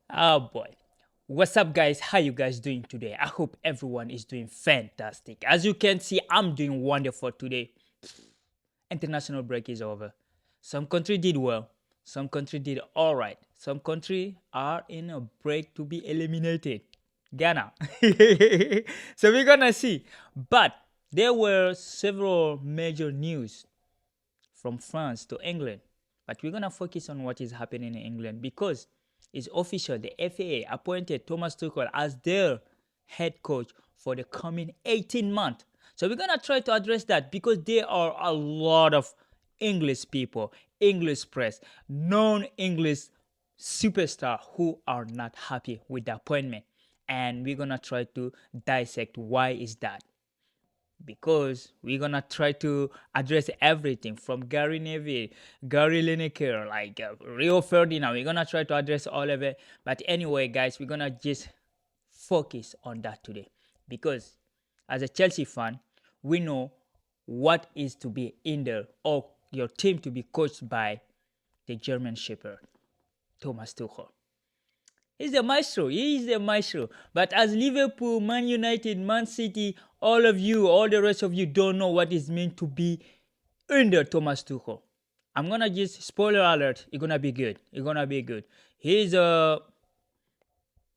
Oh boy. What's up guys? How you guys doing today? I hope everyone is doing fantastic. As you can see, I'm doing wonderful today. International break is over. Some country did well. Some country did all right. Some country are in a break to be eliminated. Ghana. So we're gonna see. But there were several major news from France to England. But we're going to focus on what is happening in England because it's official. The FA appointed Thomas Tuchel as their head coach for the coming 18 months. So we're going to try to address that because there are a lot of English people, English press, non-English superstar who are not happy with the appointment. And we're going to try to dissect why is that because we're gonna try to address everything from Gary Neville, Gary Lineker, like Rio Ferdinand. We're gonna try to address all of it. But anyway, guys, we're gonna just focus on that today because as a Chelsea fan, we know what is to be in there or your team to be coached by the German Shepherd, Thomas Tuchel. He's the maestro. He is the maestro. But as Liverpool, Man United, Man City, all of you, all the rest of you don't know what it means to be under Thomas Tuchel. I'm gonna just spoiler alert. It's gonna be good. It's gonna be good. He's a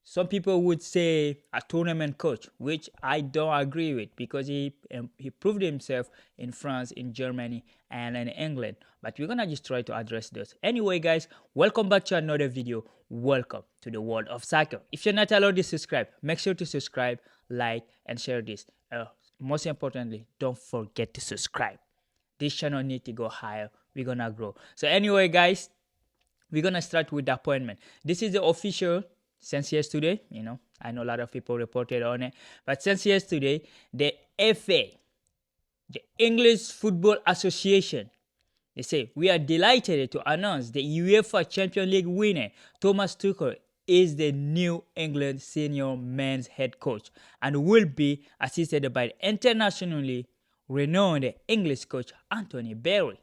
some people would say a tournament coach, which I don't agree with because he proved himself in France, in Germany, and in England. But we're gonna just try to address this. Anyway, guys, welcome back to another video. Welcome to the world of soccer. If you're not allowed to subscribe, make sure to subscribe, like, and share this. Most importantly, don't forget to subscribe. This channel need to go higher. We're gonna grow. So anyway, guys, we're gonna start with the appointment. This is the official since yesterday. I know a lot of people reported on it, but since yesterday, the FA, the English Football Association, they say we are delighted to announce the UEFA Champions League winner Thomas Tuchel is the new England senior men's head coach and will be assisted by the internationally renowned English coach Anthony Berry.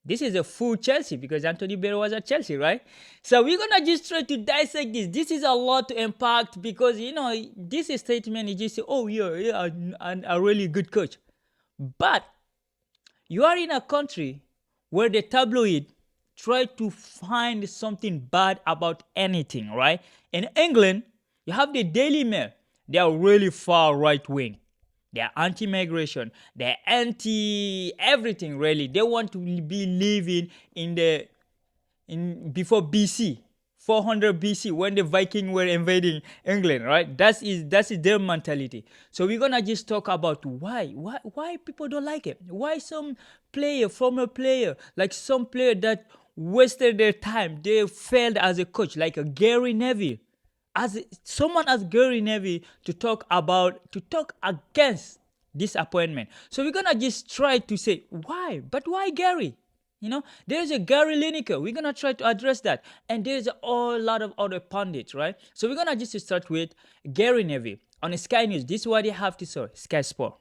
This is a full Chelsea because Anthony Berry was at Chelsea, right? So we're gonna just try to dissect this. This is a lot to impact because this statement is just oh yeah, a really good coach, but you are in a country where the tabloid try to find something bad about anything, right? In England, you have the Daily Mail. They are really far right wing. They are anti-migration. They're anti-everything, really. They want to be living in before BC, 400 BC, when the Vikings were invading England, right? That is their mentality. So we're gonna just talk about why people don't like it. Why some former player, like some player that wasted their time, they failed as a coach, like a Gary Neville. As someone as Gary Neville to talk against this appointment. So we're gonna just try to say why, but why Gary? There's a Gary Lineker. We're gonna try to address that, and there's a whole lot of other pundits, right? So we're gonna just start with Gary Neville on Sky News. This is what they have to say. Sky Sport.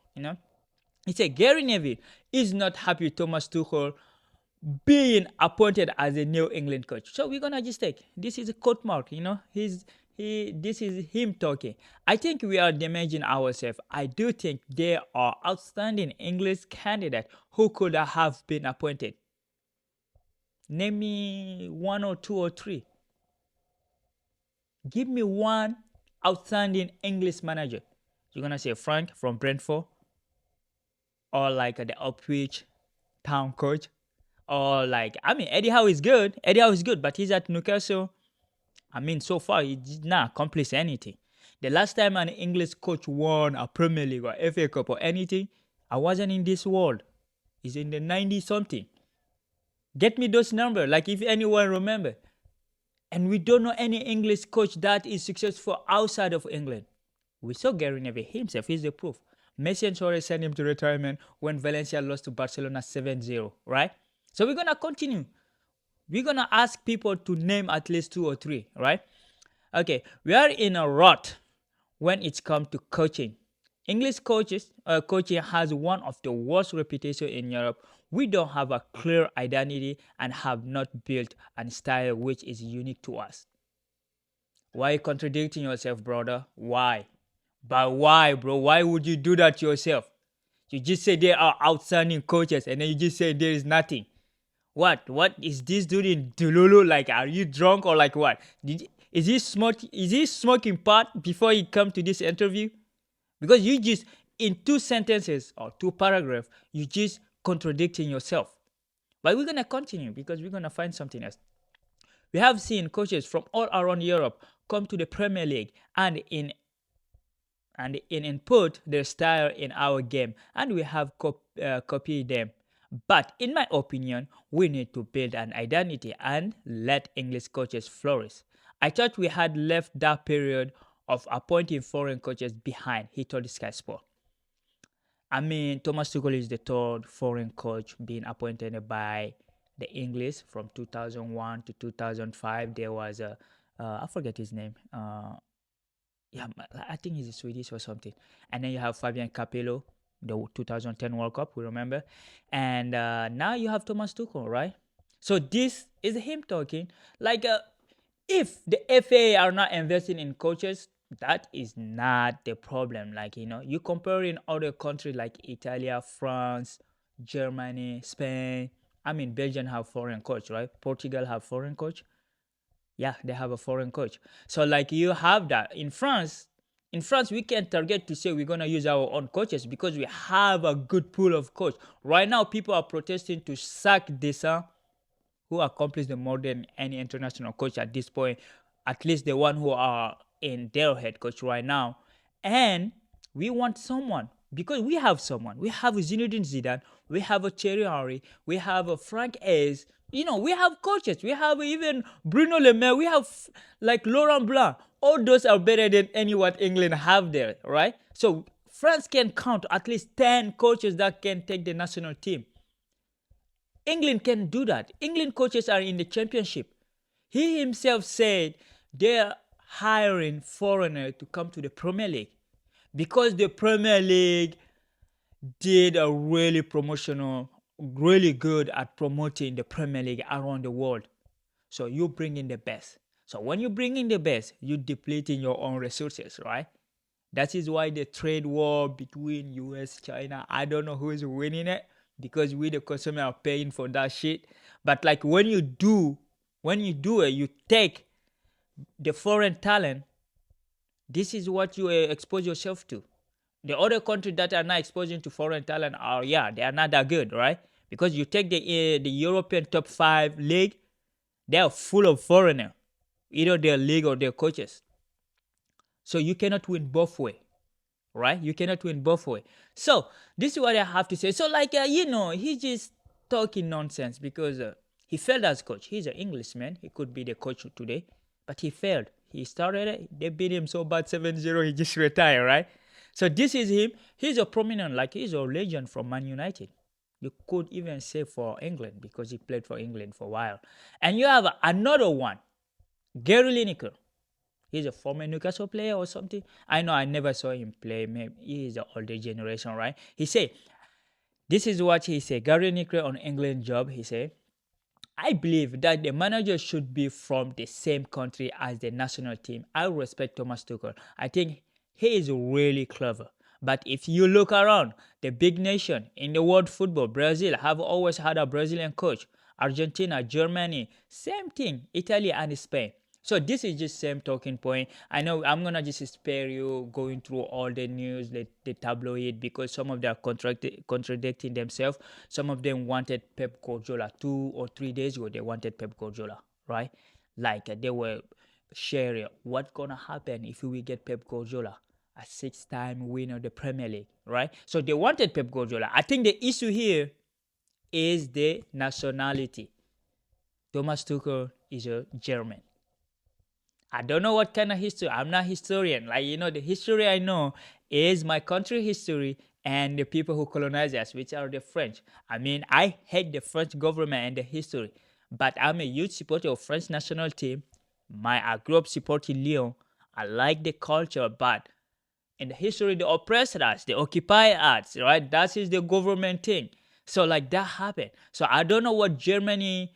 He said Gary Neville is not happy with Thomas Tuchel being appointed as a New England coach. So we're gonna just take this is a quote mark. This is him talking. I think we are damaging ourselves. I do think there are outstanding English candidates who could have been appointed. Name me one or two or three. Give me one outstanding English manager. You're gonna say Frank from Brentford, or like the Upwich town coach, or Eddie Howe is good. Eddie Howe is good, but he's at Newcastle. So far he did not accomplish anything. The last time an English coach won a Premier League or FA Cup or anything, I wasn't in this world. It's in the 90 something. Get me those numbers, like if anyone remember. And we don't know any English coach that is successful outside of England. We saw Gary Neville himself, he's the proof. Messi and Suarez sent him to retirement when Valencia lost to Barcelona 7-0, right? So we're going to continue. We're going to ask people to name at least two or three, right? Okay, we are in a rut when it's come to coaching. English coaching has one of the worst reputation in Europe. We don't have a clear identity and have not built a style which is unique to us. Why you contradicting yourself, brother? Why? But why, bro? Why would you do that to yourself? You just say there are outstanding coaches, and then you just say there is nothing. What? What is this dude in Dululu? Like, are you drunk or like what? Is he smoking? Is he smoking pot before he come to this interview? Because you just in two sentences or two paragraphs, you just contradicting yourself. But we're gonna continue because we're gonna find something else. We have seen coaches from all around Europe come to the Premier League and input their style in our game, and we have copied them. But in my opinion, we need to build an identity and let English coaches flourish. I thought we had left that period of appointing foreign coaches behind, he told Sky Sport. I mean, Thomas Tuchel is the third foreign coach being appointed by the English from 2001 to 2005. There was I forget his name. Yeah, I think he's Swedish or something. And then you have Fabian Capello, the 2010 World Cup, we remember. And now you have Thomas Tuchel, right? So this is him talking. Like, if the FA are not investing in coaches, that is not the problem. Like, you compare in other countries like Italy, France, Germany, Spain. I mean, Belgium have foreign coach, right? Portugal have foreign coach. Yeah, they have a foreign coach. So like you have that in France. In France, we can target to say we're gonna use our own coaches because we have a good pool of coach. Right now, people are protesting to sack Deschamps, who accomplished more than any international coach at this point, at least the one who are in their head coach right now. And we want someone because we have someone. We have Zinedine Zidane, we have a Thierry Henry, we have a Frank Hayes. We have coaches. We have even Bruno Le Maire. We have like Laurent Blanc. All those are better than any what England have there, right? So France can count at least 10 coaches that can take the national team. England can do that. England coaches are in the championship. He himself said they're hiring foreigners to come to the Premier League because the Premier League did a really good at promoting the Premier League around the world. So you bring in the best. So when you bring in the best, you depleting your own resources, right? That is why the trade war between US, China, I don't know who is winning it because we the consumer are paying for that shit. But like when you do it, you take the foreign talent. This is what you expose yourself to. The other countries that are not exposing to foreign talent they are not that good, right? Because you take the European top 5 league, they are full of foreigners, either their league or their coaches. So you cannot win both way, right? You cannot win both way. So this is what I have to say. So like he's just talking nonsense because he failed as coach. He's an Englishman. He could be the coach today, but he failed. He started it. They beat him so bad 7-0. He just retired, right? So this is him. He's a prominent, like he's a legend from Man United. You could even say for England because he played for England for a while. And you have another one, Gary Lineker. He's a former Newcastle player or something. I know I never saw him play. Maybe he's the older generation, right? He said, this is what he said. Gary Lineker on England job, he said, I believe that the manager should be from the same country as the national team. I respect Thomas Tuchel. I think he is really clever. But if you look around, the big nation in the world football, Brazil, have always had a Brazilian coach. Argentina, Germany, same thing, Italy and Spain. So this is just same talking point. I know I'm going to just spare you going through all the news, the tabloid, because some of them are contradicting themselves. Some of them wanted Pep Guardiola 2 or 3 days ago. They wanted Pep Guardiola, right? Like they were sharing what's going to happen if we get Pep Guardiola, a 6-time winner of the Premier League, right? So they wanted Pep Guardiola. I think the issue here is the nationality. Thomas Tuchel is a German. I don't know what kind of history. I'm not a historian. Like, the history I know is my country history and the people who colonized us, which are the French. I mean, I hate the French government and the history, but I'm a huge supporter of French national team. I grew up supporting Lyon. I like the culture, but in the history, they oppressed us, they occupy us, right? That is the government thing. So like that happened. So I don't know what Germany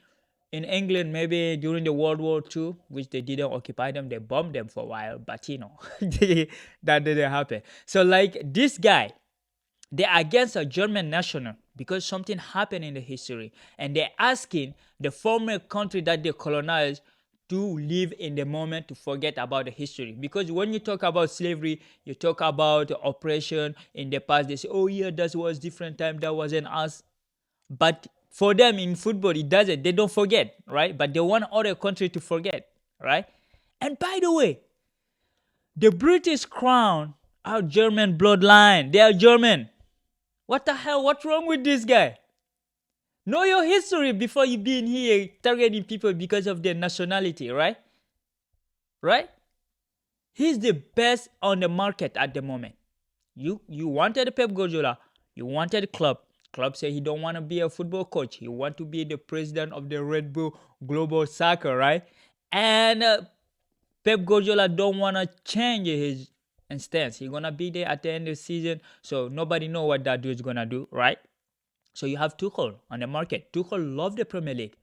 In England, maybe during the World War II, which they didn't occupy them, they bombed them for a while, but that didn't happen. So, like this guy, they're against a German national because something happened in the history, and they're asking the former country that they colonized to live in the moment, to forget about the history. Because when you talk about slavery, you talk about oppression in the past. They say, "Oh yeah, that was different time. That wasn't us." But for them in football, it doesn't. They don't forget, right? But they want other country to forget, right? And by the way, the British crown are German bloodline. They are German. What the hell? What's wrong with this guy? Know your history before you be in here targeting people because of their nationality, right? Right? He's the best on the market at the moment. You wanted Pep Guardiola. You wanted club. Club say he don't want to be a football coach. He want to be the president of the Red Bull Global Soccer, right? And Pep Guardiola don't want to change his stance. He gonna be there at the end of the season, so nobody know what that dude is gonna do, right? So you have Tuchel on the market. Tuchel loved the Premier League.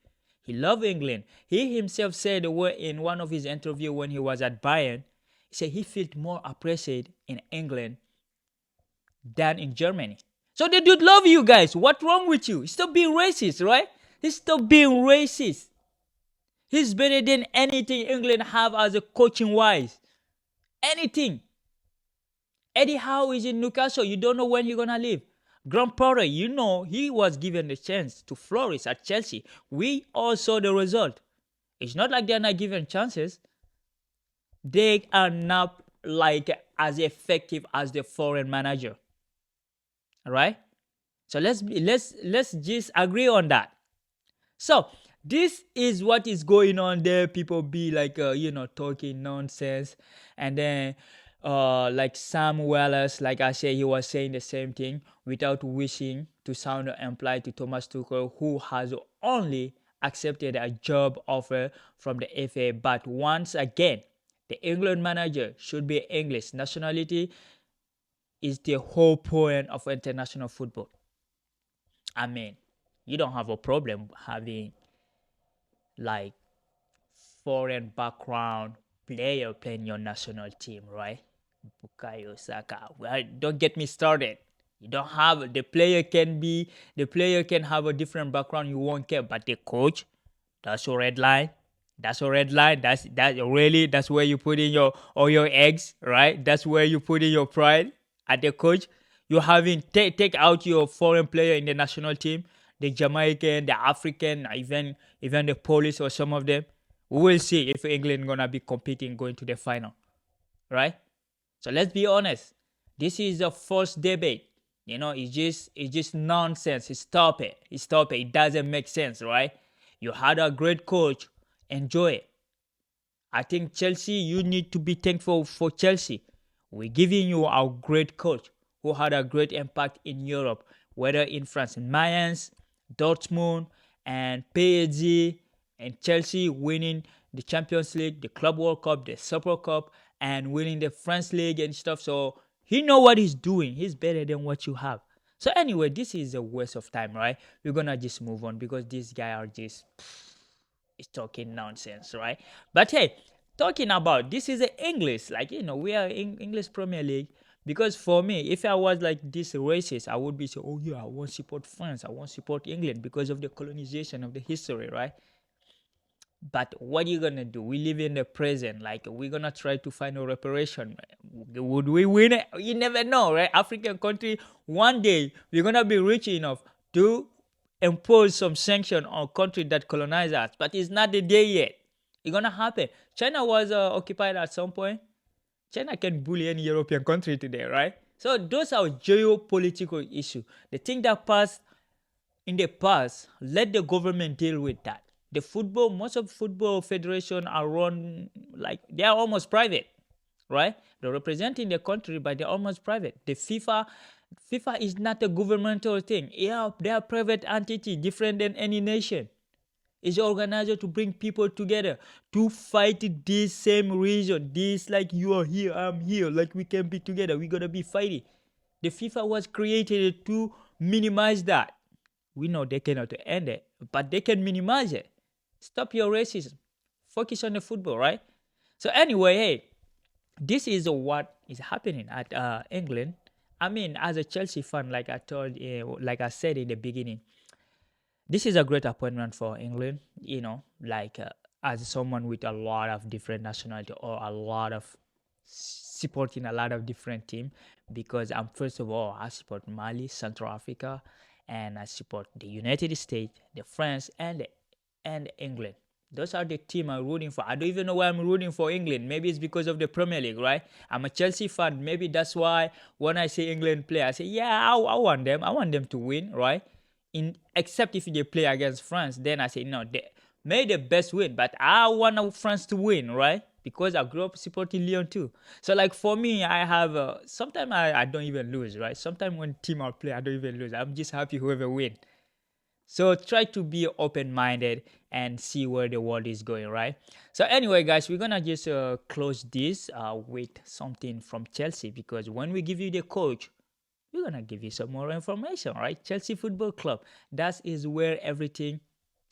He loved England. He himself said in one of his interviews when he was at Bayern, he said he felt more appreciated in England than in Germany. So the dude love you guys. What's wrong with you? Stop being racist, right? Stop being racist. He's better than anything England have as a coaching wise. Anything. Eddie Howe is in Newcastle. You don't know when you're gonna leave. Graham Potter, you know, he was given the chance to flourish at Chelsea. We all saw the result. It's not like they're not given chances. They are not like as effective as the foreign manager. Right? So let's just agree on that. So this is what is going on there. People be like talking nonsense, and then like Sam Wallace, like I said, he was saying the same thing without wishing to sound implied to Thomas Tuchel, who has only accepted a job offer from the FA. But once again, the England manager should be English. Nationality is the whole point of international football. I mean, you don't have a problem having like foreign background player playing your national team, right? Bukayo Saka. Well, don't get me started. You don't have the player can have a different background, you won't care, but the coach, that's your red line. That's a red line. That's where you put in your all your eggs, right? That's where you put in your pride at the coach. You having take out your foreign player in the national team, the Jamaican, the African, even the Polish or some of them. We will see if England gonna be competing going to the final, right? So let's be honest. This is the first debate. It's just nonsense. Stop it. Stop it. It doesn't make sense, right? You had a great coach. Enjoy it. I think Chelsea, you need to be thankful for Chelsea. We're giving you our great coach who had a great impact in Europe, whether in France, Mayence, Dortmund, and PSG, and Chelsea winning the Champions League, the Club World Cup, the Super Cup, and winning the French League and stuff. So he know what he's doing. He's better than what you have. So anyway, this is a waste of time, right? We're gonna just move on because these guys are just is talking nonsense, right? But hey, talking about this is a English, like we are in English Premier League. Because for me, if I was like this racist, I would be saying, oh yeah, I won't support France, I won't support England because of the colonization of the history, right? But what are you gonna do? We live in the present. Like we're gonna try to find a reparation. Would we win it? You never know, right? African country, one day we're gonna be rich enough to impose some sanction on country that colonize us. But it's not the day yet. It's gonna happen. China was occupied at some point. China can bully any European country today, right? So those are geopolitical issues. The thing that passed in the past, let the government deal with that. Most of football federation are run like they are almost private, right? They're representing the country, but they're almost private. The FIFA is not a governmental thing. Yeah, they are private entity, different than any nation. It's organized to bring people together to fight this same reason. This like you are here, I'm here, like we can be together. We're gonna be fighting. The FIFA was created to minimize that. We know they cannot end it, but they can minimize it. Stop your racism. Focus on the football, right? So anyway, hey, this is what is happening at England. I mean, as a Chelsea fan, like I said in the beginning, this is a great appointment for England. As someone with a lot of different nationality or a lot of supporting a lot of different team, because I'm first of all I support Mali, Central Africa, and I support the United States, the France, and England. Those are the team I'm rooting for. I don't even know why I'm rooting for England. Maybe it's because of the Premier League, right? I'm a Chelsea fan. Maybe that's why when I see England play, I say, yeah, I want them. I want them to win, right? Except if they play against France, then I say no. They may the best win, but I want France to win, right? Because I grew up supporting Lyon too. So like for me, I have sometimes I don't even lose, right? Sometimes when team I play, I don't even lose. I'm just happy whoever win. So try to be open-minded and see where the world is going, right? So anyway, guys, we're gonna just close this with something from Chelsea, because when we give you the coach, we're gonna give you some more information, right? Chelsea Football Club. That is where everything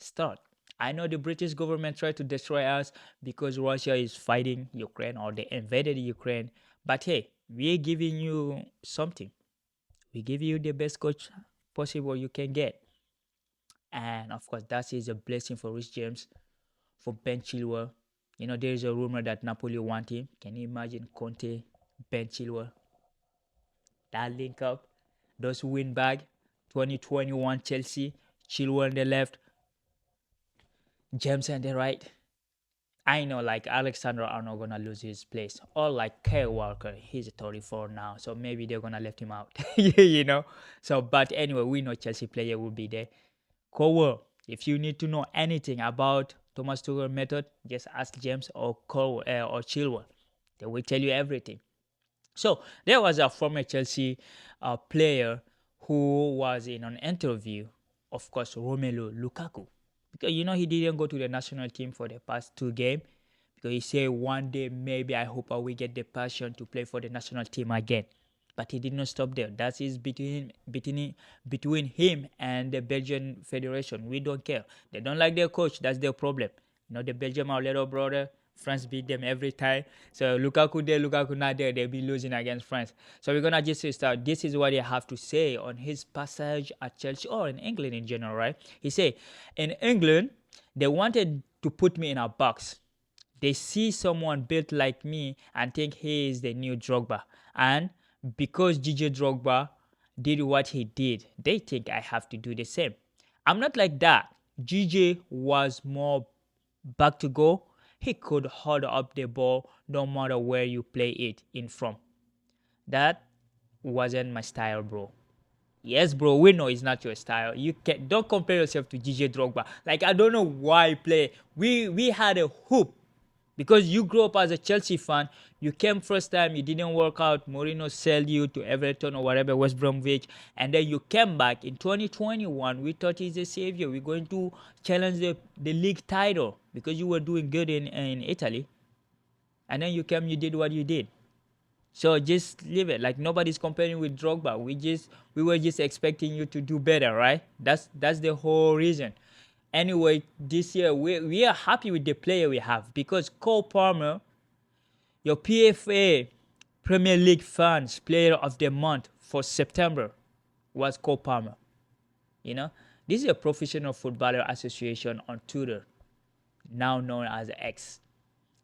starts. I know the British government tried to destroy us because Russia is fighting Ukraine or they invaded Ukraine. But hey, we're giving you something. We give you the best coach possible you can get. And of course, that is a blessing for Rich James, for Ben Chilwell. You know, there is a rumor that Napoli want him. Can you imagine Conte, Ben Chilwell, that link up? Those win back 2021 Chelsea, Chilwell on the left, James on the right. I know like Alexander Arnold gonna lose his place. Or like Kyle Walker, he's 34 now, so maybe they're gonna let him out. you know. So but anyway, we know Chelsea player will be there. Cowell, if you need to know anything about Thomas Tuchel method, just ask James or Cowell or Chilwell. They will tell you everything. So there was a former Chelsea player who was in an interview, of course, Romelu Lukaku, because you know he didn't go to the national team for the past 2 games, because he said one day maybe I hope I will get the passion to play for the national team again. But he did not stop there. That is between him and the Belgian Federation. We don't care. They don't like their coach. That's their problem. You know, the Belgium, our little brother, France beat them every time. So Lukaku there, Lukaku not there, they'll be losing against France. So we're gonna just start. This is what they have to say on his passage at Chelsea or in England in general, right? He said, in England, they wanted to put me in a box. They see someone built like me and think he is the new Drogba. And because Gigi Drogba did what he did, they think I have to do the same. I'm not like that. Gigi was more back to go. He could hold up the ball no matter where you play it in from. That wasn't my style, bro. Yes, bro, we know it's not your style. You can don't compare yourself to DJ Drogba. Like I don't know why you play. We had a hoop because you grew up as a Chelsea fan. You came first time, you didn't work out. Mourinho sold you to Everton or whatever, West Bromwich, and then you came back in 2021. We thought he's a savior. We're going to challenge the league title because you were doing good in Italy, and then you came, you did what you did. So just leave it. Like nobody's comparing with Drogba. We were just expecting you to do better, right? That's the whole reason. Anyway, this year we are happy with the player we have because Cole Palmer, your PFA Premier League fans player of the month for September was Cole Palmer. You know, this is a professional footballer association on Twitter, now known as X.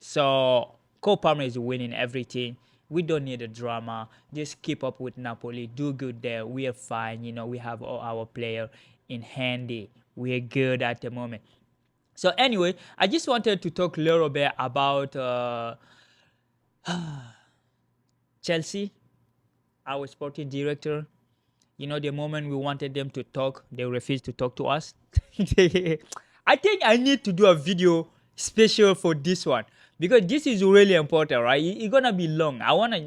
So Cole Palmer is winning everything. We don't need a drama. Just keep up with Napoli. Do good there. We are fine. You know, we have all our player in handy. We are good at the moment. So anyway, I just wanted to talk a little bit about Chelsea, our sporting director. You know, the moment we wanted them to talk, they refused to talk to us. I think I need to do a video special for this one because this is really important, right? It's gonna be long.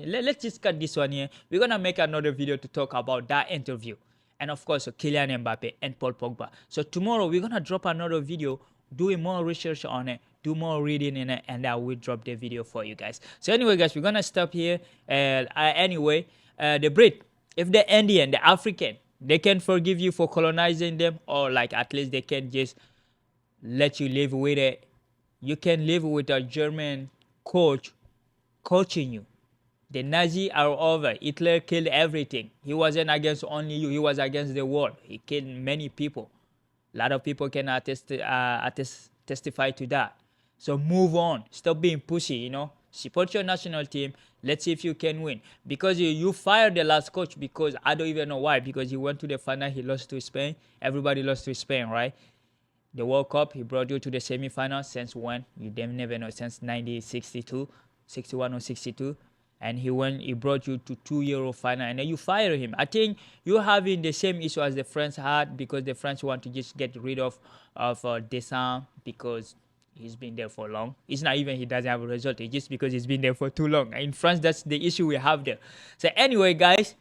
Let's just cut this one here. We're gonna make another video to talk about that interview, and of course, Kylian Mbappe and Paul Pogba. So tomorrow we're gonna drop another video, doing more research on it, do more reading in it, and I will drop the video for you guys. So anyway, guys, we're gonna stop here. The Brit, if the Indian, the African, they can forgive you for colonizing them, or like at least they can just let you live with it. You can live with a German coach coaching you. The Nazis are over. Hitler killed everything. He wasn't against only you. He was against the world. He killed many people. A lot of people can testify to that. So move on. Stop being pushy. Support your national team. Let's see if you can win. Because you fired the last coach because I don't even know why. Because he went to the final. He lost to Spain. Everybody lost to Spain, right? The World Cup, he brought you to the semi-final. Since when? You damn never know. Since 1962, 61 or 62. And he brought you to 2 Euro final, and then you fire him. I think you're having the same issue as the French had, because the French want to just get rid of Deschamps because he's been there for long. It's not even he doesn't have a result. It's just because he's been there for too long. In France, that's the issue we have there. So anyway, guys,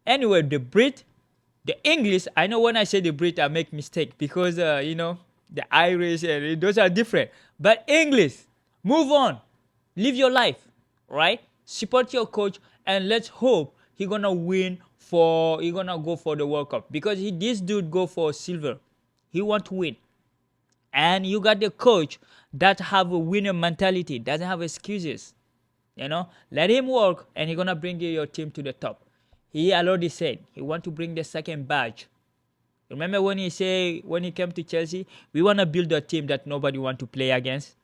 the Brit, the English, I know when I say the Brit, I make mistake because, the Irish, and those are different. But English, move on. Live your life, right? Support your coach, and let's hope he's gonna go for the World Cup, because this dude go for silver. He want to win. And you got the coach that have a winner mentality, doesn't have excuses. Let him work, and he's gonna bring your team to the top. He already said he want to bring the second badge. Remember when he came to Chelsea, we want to build a team that nobody want to play against?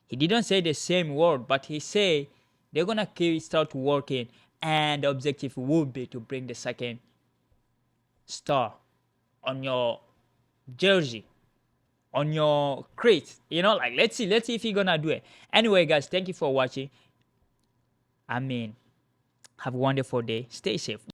He didn't say the same word, but he said they're going to start working, and the objective will be to bring the second star on your jersey, on your crate. Let's see if he's going to do it. Anyway, guys, thank you for watching. Have a wonderful day. Stay safe.